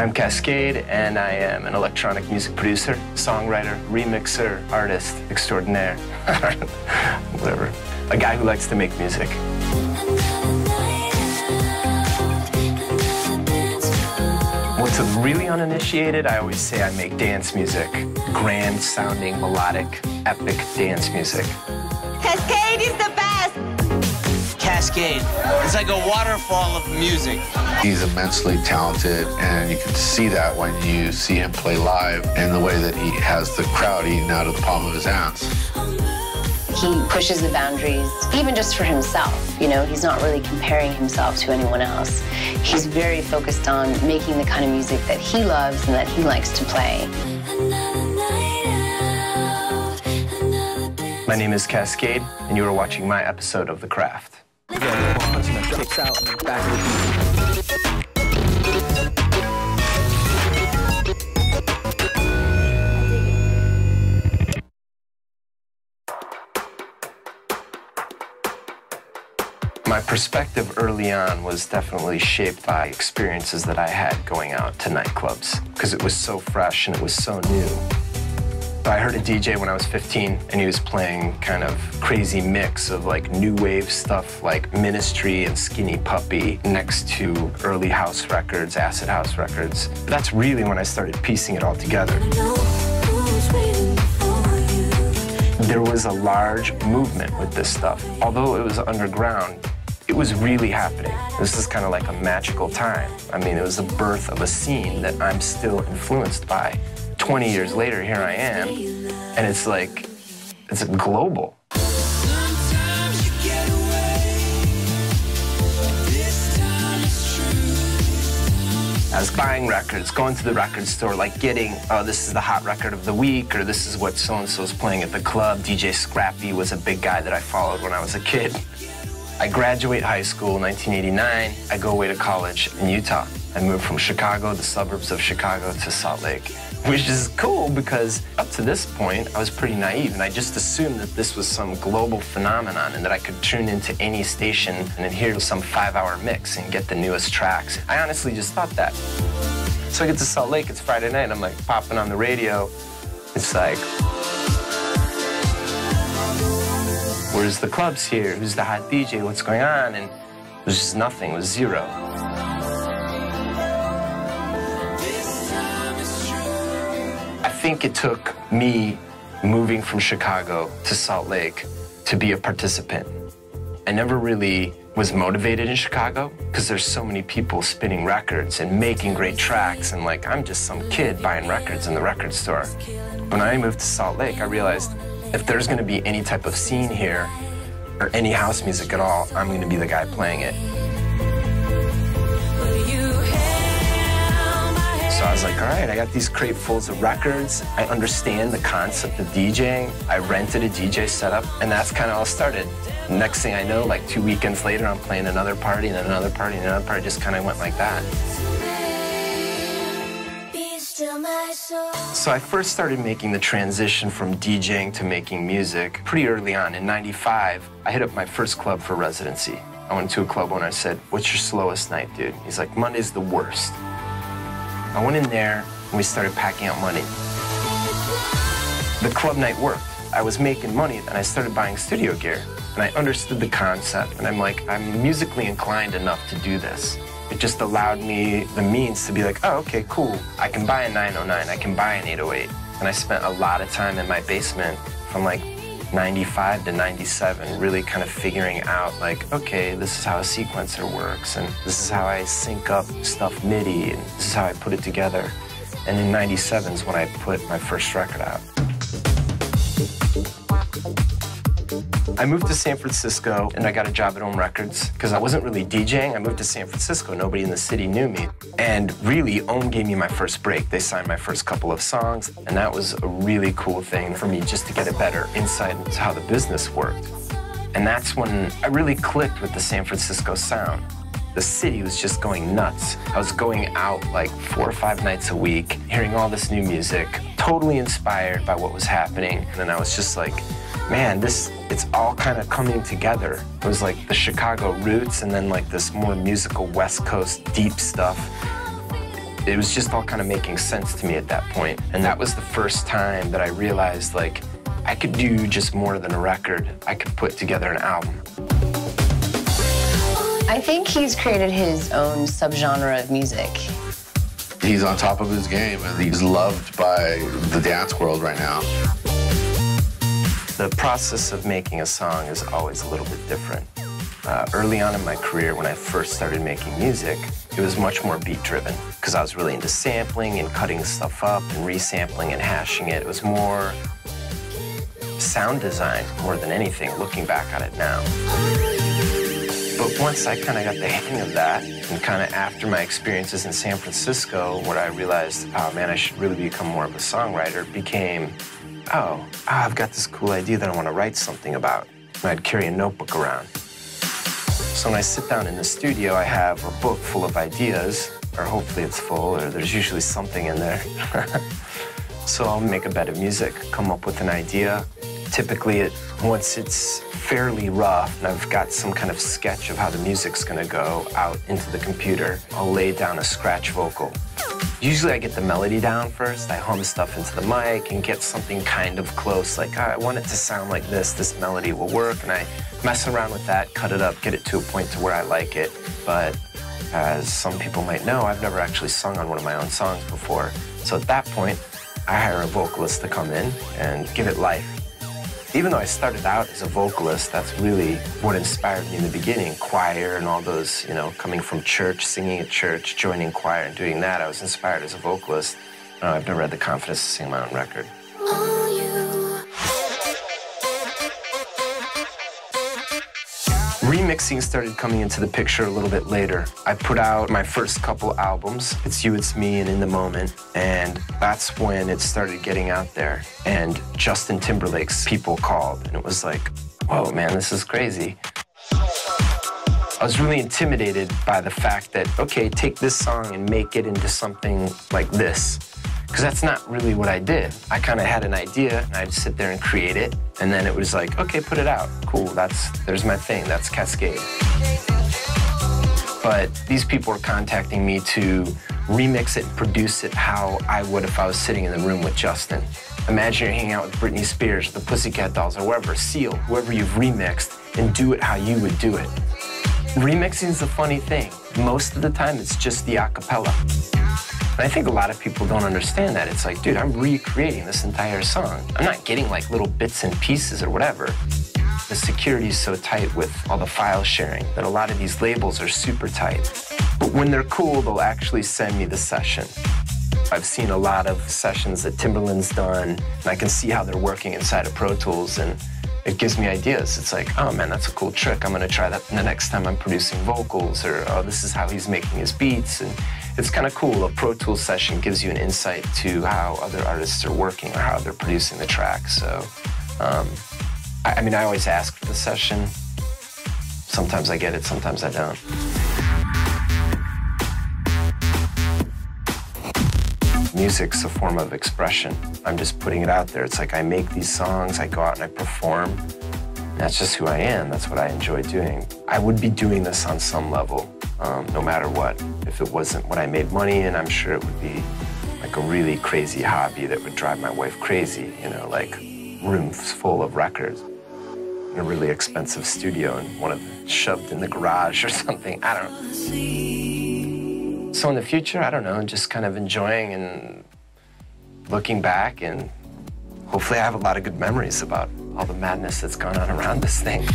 I'm Cascade, and I am an electronic music producer, songwriter, remixer, artist extraordinaire. Whatever. A guy who likes to make music. Well, to the really uninitiated, I always say I make dance music. Grand sounding, melodic, epic dance music. Cascade is the best! Cascade. It's like a waterfall of music. He's immensely talented, and you can see that when you see him play live and the way that he has the crowd eating out of the palm of his hands. He pushes the boundaries, even just for himself. You know, he's not really comparing himself to anyone else. He's very focused on making the kind of music that he loves and that he likes to play. My name is Cascade, and you are watching my episode of The Craft. Kicks out and back of the beat. My perspective early on was definitely shaped by experiences that I had going out to nightclubs, because it was so fresh and it was so new. I heard a DJ when I was 15, and he was playing kind of crazy mix of like new wave stuff like Ministry and Skinny Puppy next to early house records, acid house records. That's really when I started piecing it all together. There was a large movement with this stuff. Although it was underground, it was really happening. This is kind of like a magical time. I mean, it was the birth of a scene that I'm still influenced by. 20 years later, here I am, and it's like, it's global. I was buying records, going to the record store, like getting, oh, this is the hot record of the week, or this is what so-and-so's playing at the club. DJ Scrappy was a big guy that I followed when I was a kid. I graduate high school in 1989. I go away to college in Utah. I moved from Chicago, the suburbs of Chicago, to Salt Lake, which is cool because up to this point, I was pretty naive, and I just assumed that this was some global phenomenon and that I could tune into any station and then hear some 5-hour mix and get the newest tracks. I honestly just thought that. So I get to Salt Lake, it's Friday night, I'm like popping on the radio. It's like, where's the clubs here? Who's the hot DJ? What's going on? And it was just nothing, it was zero. I think it took me moving from Chicago to Salt Lake to be a participant. I never really was motivated in Chicago because there's so many people spinning records and making great tracks, and like, I'm just some kid buying records in the record store. When I moved to Salt Lake, I realized if there's gonna be any type of scene here or any house music at all, I'm gonna be the guy playing it. So I was like, all right, I got these cratefuls of records. I understand the concept of DJing. I rented a DJ setup, and that's kind of all started. Next thing I know, like 2 weekends later, I'm playing another party and another party and another party. Just kind of went like that. So I first started making the transition from DJing to making music pretty early on. In '95, I hit up my first club for residency. I went to a club owner and I said, what's your slowest night, dude? He's like, Monday's the worst. I went in there and we started packing out money. The club night worked. I was making money and I started buying studio gear. And I understood the concept, and I'm like, I'm musically inclined enough to do this. It just allowed me the means to be like, oh, okay, cool. I can buy a 909, I can buy an 808. And I spent a lot of time in my basement from like 95 to 97, really kind of figuring out like, okay, this is how a sequencer works, and this is how I sync up stuff MIDI, and this is how I put it together. And in 97 is when I put my first record out. I moved to San Francisco, and I got a job at Home Records because I wasn't really DJing. I moved to San Francisco. Nobody in the city knew me. And really, Ohm gave me my first break. They signed my first couple of songs, and that was a really cool thing for me just to get a better insight into how the business worked. And that's when I really clicked with the San Francisco sound. The city was just going nuts. I was going out like 4 or 5 nights a week, hearing all this new music, totally inspired by what was happening. And then I was just like, man, it's all kind of coming together. It was like the Chicago roots and then like this more musical West Coast deep stuff. It was just all kind of making sense to me at that point. And that was the first time that I realized, like, I could do just more than a record. I could put together an album. I think he's created his own subgenre of music. He's on top of his game, and he's loved by the dance world right now. The process of making a song is always a little bit different. Early on in my career, when I first started making music, it was much more beat-driven, because I was really into sampling and cutting stuff up and resampling and hashing it. It was more sound design more than anything, looking back on it now. But once I kind of got the hang of that, and kind of after my experiences in San Francisco, where I realized, oh man, I should really become more of a songwriter, became, I've got this cool idea that I want to write something about. And I'd carry a notebook around. So when I sit down in the studio, I have a book full of ideas, or hopefully it's full, or there's usually something in there. So I'll make a bed of music, come up with an idea. Typically, once it's fairly rough, and I've got some kind of sketch of how the music's gonna go out into the computer, I'll lay down a scratch vocal. Usually I get the melody down first, I hum stuff into the mic and get something kind of close, like I want it to sound like this melody will work, and I mess around with that, cut it up, get it to a point to where I like it. But as some people might know, I've never actually sung on one of my own songs before. So at that point, I hire a vocalist to come in and give it life. Even though I started out as a vocalist, that's really what inspired me in the beginning. Choir and all those, you know, coming from church, singing at church, joining choir and doing that, I was inspired as a vocalist. I've never had the confidence to sing my own record. Remixing started coming into the picture a little bit later. I put out my first couple albums, It's You, It's Me, and In the Moment, and that's when it started getting out there. And Justin Timberlake's people called, and it was like, whoa, man, this is crazy. I was really intimidated by the fact that, okay, take this song and make it into something like this. Because that's not really what I did. I kind of had an idea, and I'd sit there and create it, and then it was like, okay, put it out. Cool, there's my thing, that's Cascade. But these people were contacting me to remix it and produce it how I would if I was sitting in the room with Justin. Imagine you're hanging out with Britney Spears, the Pussycat Dolls, or whoever, Seal, whoever you've remixed, and do it how you would do it. Remixing is a funny thing. Most of the time, it's just the a cappella. And I think a lot of people don't understand that. It's like, dude, I'm recreating this entire song. I'm not getting like little bits and pieces or whatever. The security is so tight with all the file sharing that a lot of these labels are super tight. But when they're cool, they'll actually send me the session. I've seen a lot of sessions that Timbaland's done, and I can see how they're working inside of Pro Tools, and it gives me ideas. It's like, oh man, that's a cool trick. I'm gonna try that the next time I'm producing vocals, or oh, this is how he's making his beats. And it's kind of cool. A Pro Tools session gives you an insight to how other artists are working or how they're producing the track. So, I mean, I always ask for the session. Sometimes I get it, sometimes I don't. Music's a form of expression. I'm just putting it out there. It's like I make these songs, I go out and I perform. That's just who I am. That's what I enjoy doing. I would be doing this on some level, no matter what. If it wasn't what I made money in, I'm sure it would be like a really crazy hobby that would drive my wife crazy, you know, like rooms full of records in a really expensive studio and one of them shoved in the garage or something. I don't know. So in the future, I don't know, just kind of enjoying and looking back, and hopefully I have a lot of good memories about all the madness that's gone on around this thing.